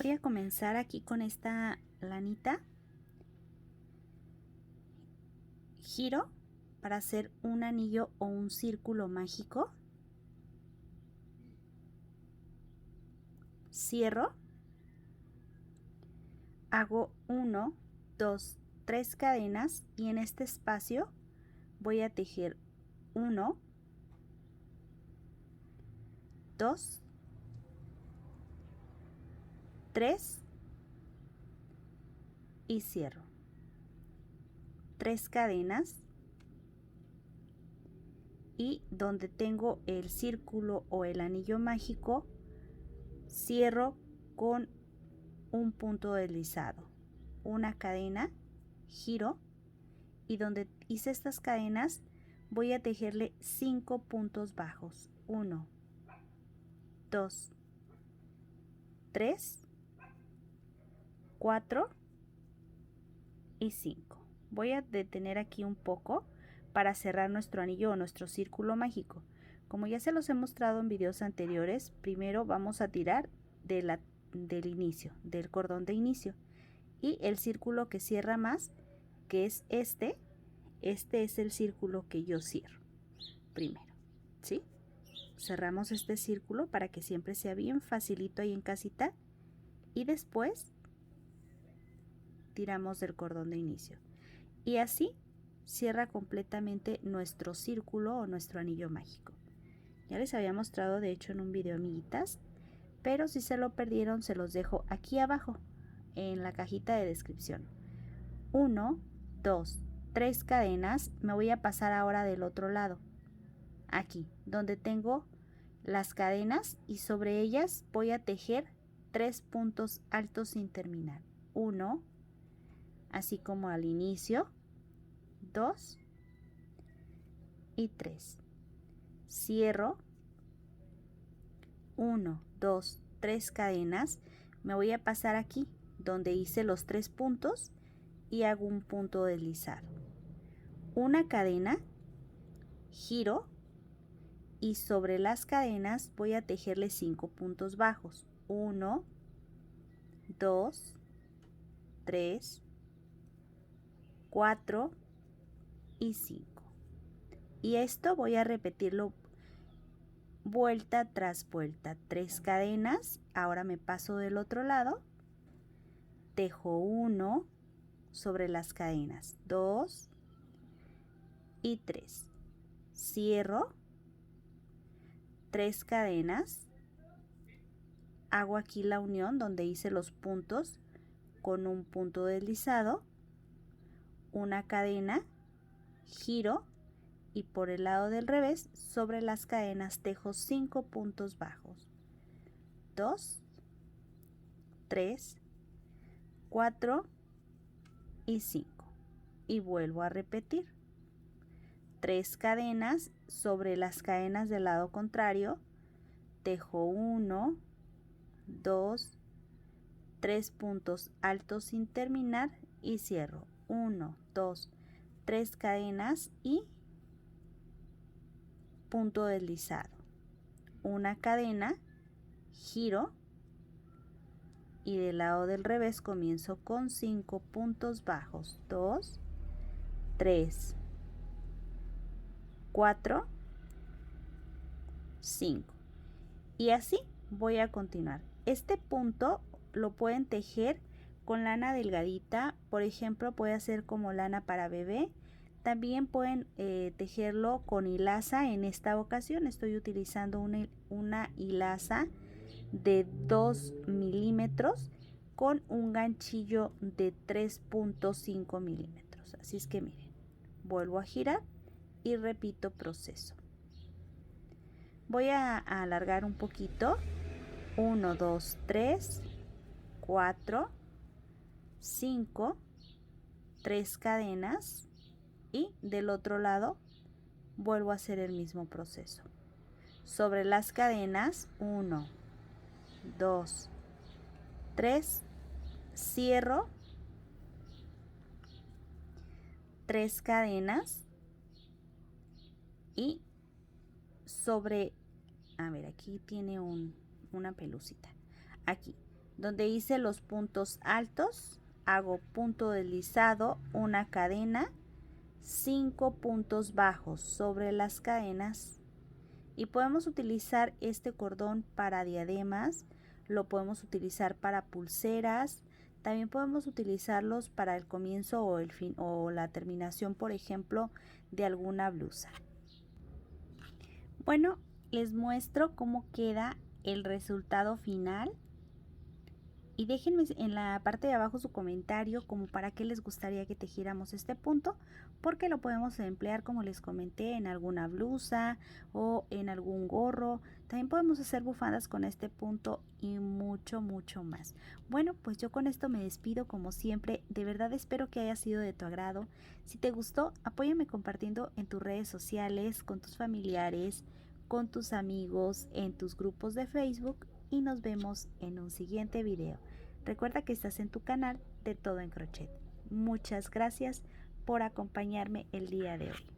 Voy a comenzar aquí con esta lanita. Giro para hacer un anillo o un círculo mágico. Cierro. Hago 1, 2, 3 cadenas y en este espacio voy a tejer 1, 2, 3 y cierro. 3 cadenas y donde tengo el círculo o el anillo mágico, cierro con un punto deslizado, una cadena, giro y donde hice estas cadenas voy a tejerle 5 puntos bajos. 1, 2, 3, 4 y 5. Voy a detener aquí un poco para cerrar nuestro anillo o nuestro círculo mágico. Como ya se los he mostrado en videos anteriores, primero vamos a tirar del inicio, del cordón de inicio, y el círculo que cierra más, que es este es el círculo que yo cierro primero, ¿sí? Cerramos este círculo para que siempre sea bien facilito ahí en casita y después tiramos del cordón de inicio y así cierra completamente nuestro círculo o nuestro anillo mágico. Ya les había mostrado de hecho en un video, amiguitas, pero si se lo perdieron se los dejo aquí abajo en la cajita de descripción. 1, 2, 3 cadenas. Me voy a pasar ahora del otro lado, aquí donde tengo las cadenas, y sobre ellas voy a tejer 3 puntos altos sin terminar. 1, así como al inicio, 2 y 3. Cierro. 1, 2, 3 cadenas. Me voy a pasar aquí donde hice los 3 puntos y hago un punto deslizado. Una cadena, giro y sobre las cadenas voy a tejerle 5 puntos bajos. 1, 2, 3, 4 y 5. Y esto voy a repetirlo vuelta tras vuelta. 3 cadenas. Ahora me paso del otro lado. Tejo 1 sobre las cadenas. 2 y 3. Cierro. 3 cadenas. Hago aquí la unión donde hice los puntos con un punto deslizado. Una cadena. Giro. Y por el lado del revés, sobre las cadenas tejo 5 puntos bajos. 2, 3, 4 y 5. Y vuelvo a repetir. 3 cadenas sobre las cadenas del lado contrario. Tejo 1, 2, 3 puntos altos sin terminar y cierro. 1, 2, 3 cadenas y punto deslizado. Una cadena, giro y del lado del revés comienzo con 5 puntos bajos. 2, 3, 4, 5. Y así voy a continuar. Este punto lo pueden tejer con lana delgadita, por ejemplo puede ser como lana para bebé. También pueden tejerlo con hilaza. En esta ocasión estoy utilizando una hilaza de 2 milímetros con un ganchillo de 3.5 milímetros. Así es que miren, vuelvo a girar y repito proceso. Voy a alargar un poquito. 1, 2, 3, 4, 5, 3 cadenas y del otro lado vuelvo a hacer el mismo proceso. Sobre las cadenas 1, 2, 3, cierro, 3 cadenas y sobre, a ver, aquí tiene una pelucita. Aquí, Donde hice los puntos altos, hago punto deslizado, una cadena, 5 puntos bajos sobre las cadenas. Y podemos utilizar este cordón para diademas, lo podemos utilizar para pulseras, también podemos utilizarlos para el comienzo o el fin o la terminación, por ejemplo, de alguna blusa. Bueno, les muestro cómo queda el resultado final. Y déjenme en la parte de abajo su comentario como para qué les gustaría que tejiéramos este punto, porque lo podemos emplear, como les comenté, en alguna blusa o en algún gorro. También podemos hacer bufandas con este punto y mucho más. Bueno, pues yo con esto me despido como siempre. De verdad espero que haya sido de tu agrado. Si te gustó, apóyame compartiendo en tus redes sociales, con tus familiares, con tus amigos, en tus grupos de Facebook, y nos vemos en un siguiente video. Recuerda que estás en tu canal de Todo en Crochet. Muchas gracias por acompañarme el día de hoy.